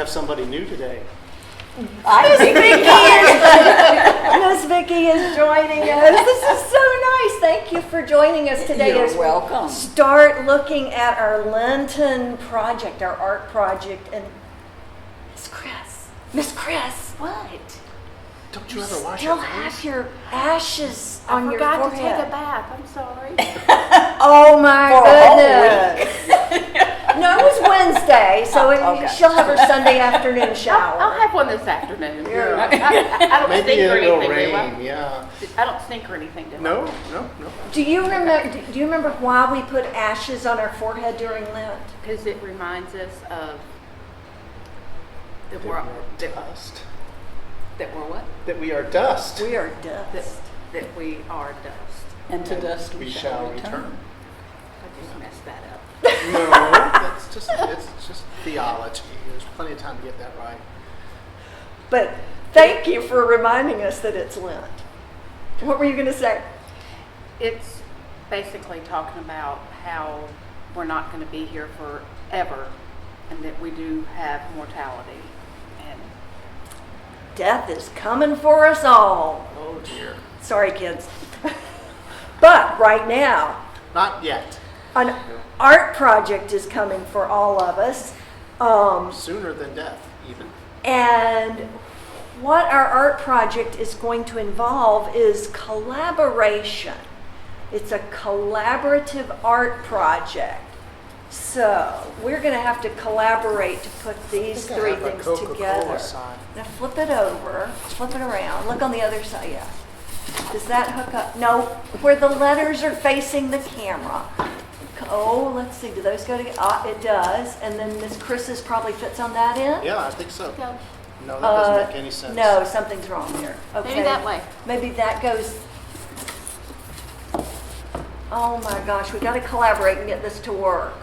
have somebody new today. Miss Vicki is joining us. This is so nice. Thank you for joining us today. You're welcome. Start looking at our Lenten project, our art project, and Miss Chris, what? Don't you ever wash Still your face? have your ashes on your I forgot forehead. to take a bath. I'm sorry. Oh my For a goodness! No, it was Wednesday, so okay. she'll have her Sunday afternoon shower. I'll have one this afternoon. Yeah. I don't Maybe stink or it will anything, do I? rain, yeah. I don't stink or anything, do I? No. Do you remember why we put ashes on our forehead during Lent? Because it reminds us of that we're Dust. that we're what? That we are dust. We are dust. That we are dust. And to dust we shall return. I just messed that up. No, that's it's just theology. There's plenty of time to get that right. But thank you for reminding us that it's Lent. What were you going to say? It's basically talking about how we're not going to be here forever, and that we do have mortality. And Death is coming for us all. Oh dear. Sorry, kids. But right now, Not yet. an art project is coming for all of us. Sooner than death, even. And what our art project is going to involve is collaboration. It's a collaborative art project. So we're going to have to collaborate to put these I think I three have a things Coca-Cola together. sign. Now flip it over, flip it around. Look on the other side, yeah. Does that hook up? No, where the letters are facing the camera. Oh, let's see, do those go together? It does. And then Miss Chris's probably fits on that end? Yeah, I think so. go. No, that doesn't make any sense. No, something's wrong there. Okay. Maybe that way. Maybe that goes. Oh my gosh, we got to collaborate and get this to work.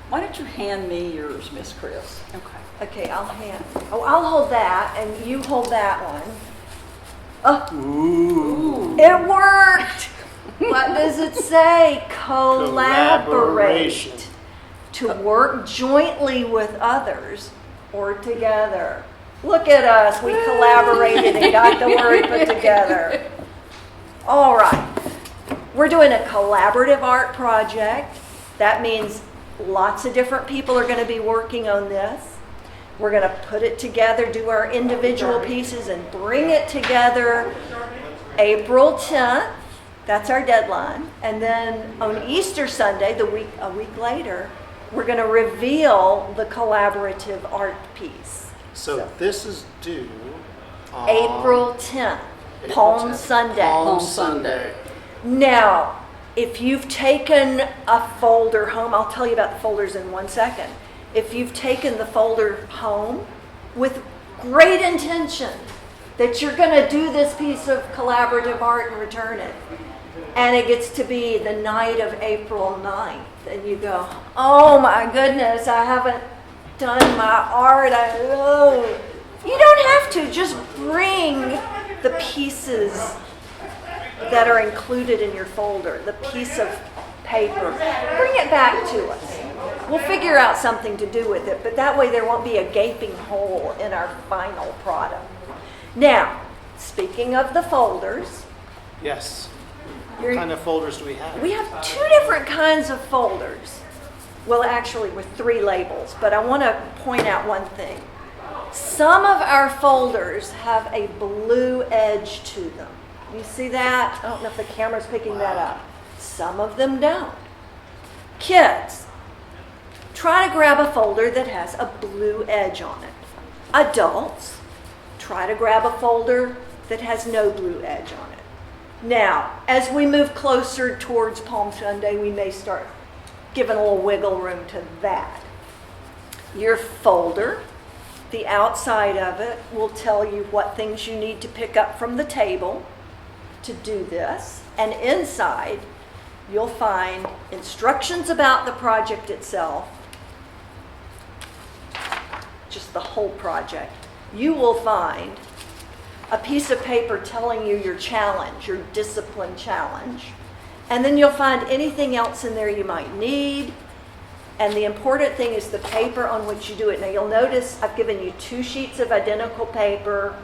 Why don't you hand me yours, Miss Chris? Okay. Okay, I'll hold that and you hold that one. Oh, Ooh. it worked. What does it say? Collaboration. Collaborate. To work jointly with others or together. Look at us. We collaborated and got the word put together. All right. We're doing a collaborative art project. That means lots of different people are going to be working on this. We're going to put it together, do our individual pieces, and bring it together April 10th. That's our deadline. And then on Easter Sunday, a week later, we're going to reveal the collaborative art piece. So this is due on April 10th, April Palm 10th. Sunday. Palm Sunday. Now, if you've taken a folder home, I'll tell you about the folders in 1 second. If you've taken the folder home with great intention that you're going to do this piece of collaborative art and return it, and it gets to be the night of April 9th, and you go, oh my goodness, I haven't done my art. You don't have to. Just bring the pieces that are included in your folder, the piece of paper. Bring it back to us. We'll figure out something to do with it, but that way there won't be a gaping hole in our final product. Now, speaking of the folders, Yes. What kind of folders do we have? we have 2 different kinds of folders. Well, actually, with 3 labels, but I want to point out one thing. Some of our folders have a blue edge to them. You see that? I don't know if the camera's picking that up. Some of them don't. Kids, try to grab a folder that has a blue edge on it. Adults, try to grab a folder that has no blue edge on it. Now, as we move closer towards Palm Sunday, we may start giving a little wiggle room to that. Your folder, the outside of it, will tell you what things you need to pick up from the table to do this. And inside, you'll find instructions about the project itself, just the whole project. You will find a piece of paper telling you your challenge, your discipline challenge. And then you'll find anything else in there you might need. And the important thing is the paper on which you do it. Now you'll notice I've given you 2 sheets of identical paper.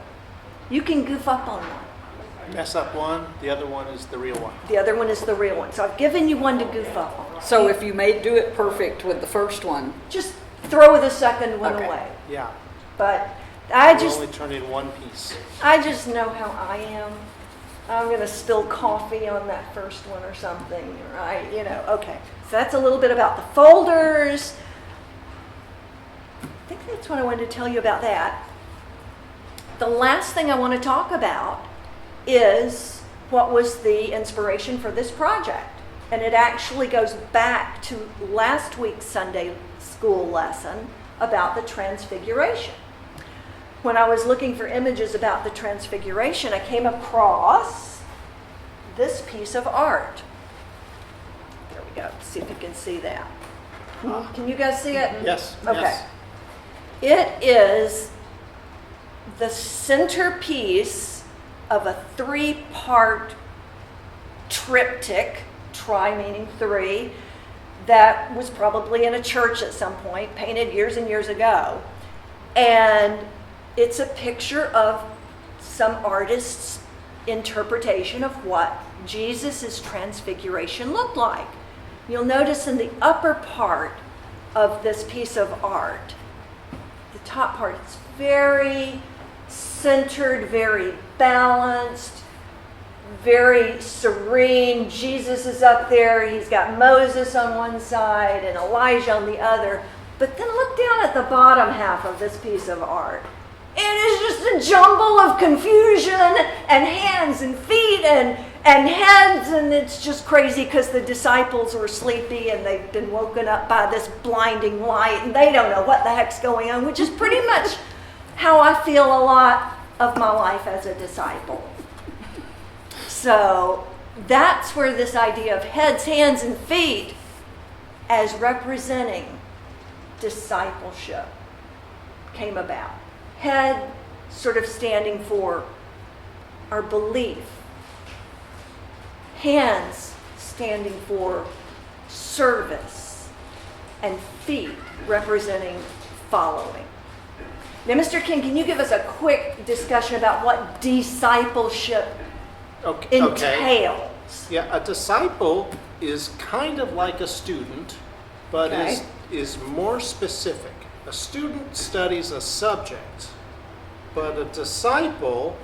You can goof up on one. Mess up one, the other one is the real one. The other one is the real one. So I've given you one to goof up on. So if you may do it perfect with the first one, Just throw the second one Okay. away. Yeah. But I You just only turn in one piece. know how I am. I'm going to spill coffee on that first one or something, right? Okay. So that's a little bit about the folders. I think that's what I wanted to tell you about that. The last thing I want to talk about is what was the inspiration for this project. And it actually goes back to last week's Sunday school lesson about the Transfiguration. When I was looking for images about the Transfiguration, I came across this piece of art. There we go. See if you can see that. Can you guys see it? Yes. Okay. Yes. It is the centerpiece of a 3-part triptych, tri meaning 3, that was probably in a church at some point, painted years and years ago. And it's a picture of some artist's interpretation of what Jesus' transfiguration looked like. You'll notice in the upper part of this piece of art, the top part is very centered, very balanced, very serene. Jesus is up there. He's got Moses on one side and Elijah on the other. But then look down at the bottom half of this piece of art. It is just a jumble of confusion and hands and feet and heads, and it's just crazy because the disciples were sleepy and they've been woken up by this blinding light and they don't know what the heck's going on, which is pretty much how I feel a lot of my life as a disciple. So that's where this idea of heads, hands, and feet as representing discipleship came about. Head sort of standing for our belief. Hands standing for service. And feet representing following. Now, Mr. King, can you give us a quick discussion about what discipleship Okay. entails? Yeah, a disciple is kind of like a student, but Okay. is more specific. A student studies a subject, but a disciple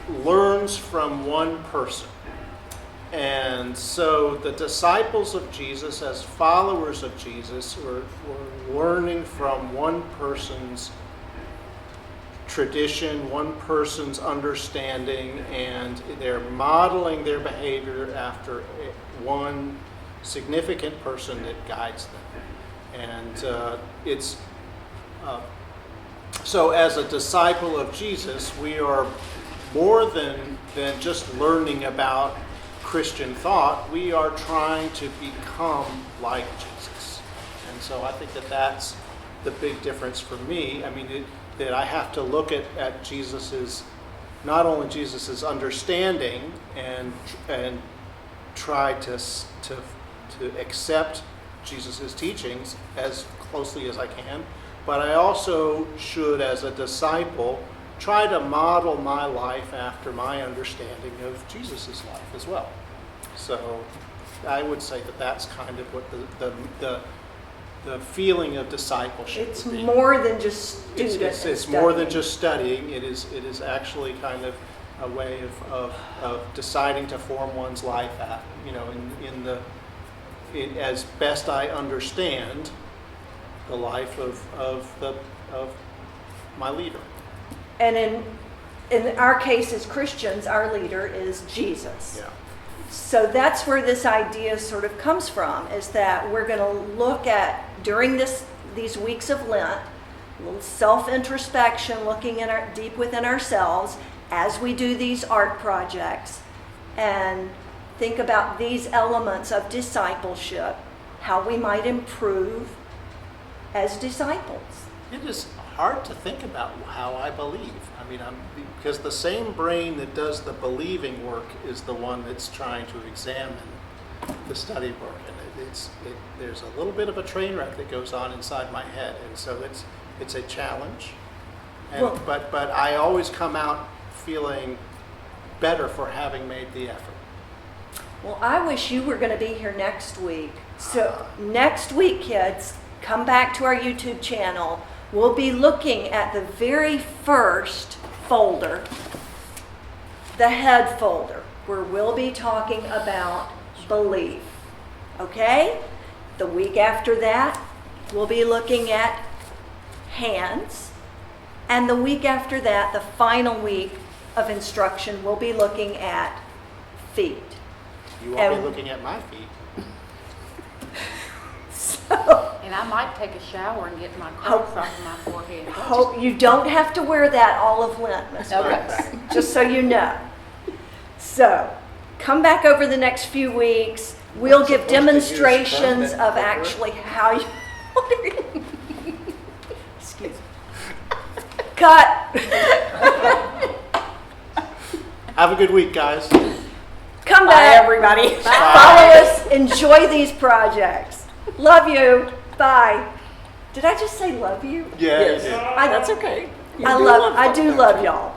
learns from one person. And so the disciples of Jesus, as followers of Jesus, were learning from one person's tradition, one person's understanding, and they're modeling their behavior after one significant person that guides them. And so as a disciple of Jesus, we are more than just learning about Christian thought. We are trying to become like Jesus. And so I think that's the big difference for me. I mean, that I have to look at Jesus's, not only Jesus's understanding and try to accept Jesus's teachings as closely as I can, but I also should, as a disciple, try to model my life after my understanding of Jesus's life as well. So I would say that's kind of what the feeling of discipleship It's would be. more than just student. It's more than just studying. It is actually kind of a way of deciding to form one's life at, as best I understand the life of my leader. And in our case as Christians, our leader is Jesus. Yeah. So that's where this idea sort of comes from, is that we're going to look at, during these weeks of Lent, a little self-introspection, looking deep within ourselves as we do these art projects, and think about these elements of discipleship, how we might improve as disciples. It is hard to think about how I believe. I mean, because the same brain that does the believing work is the one that's trying to examine the study work. And there's a little bit of a train wreck that goes on inside my head, and so it's a challenge. And, Well- but I always come out feeling better for having made the effort. Well, I wish you were going to be here next week. So next week, kids, come back to our YouTube channel. We'll be looking at the very first folder, the head folder, where we'll be talking about belief. Okay? The week after that, we'll be looking at hands. And the week after that, the final week of instruction, we'll be looking at feet. You won't And- be looking at my feet. So, And I might take a shower and get my cross off of my forehead. hope you don't have to wear that all of Lent, Miss Okay. Brooks, just so you know. So, come back over the next few weeks. We'll give supposed to use demonstrations Kermit of for actually how you. Excuse me. Cut. Have a good week, guys. Come Bye, back. everybody. Follow us. Enjoy these projects. Love you. Bye. Did I just say love you? Yeah, you Yes. did. That's okay. I do love y'all.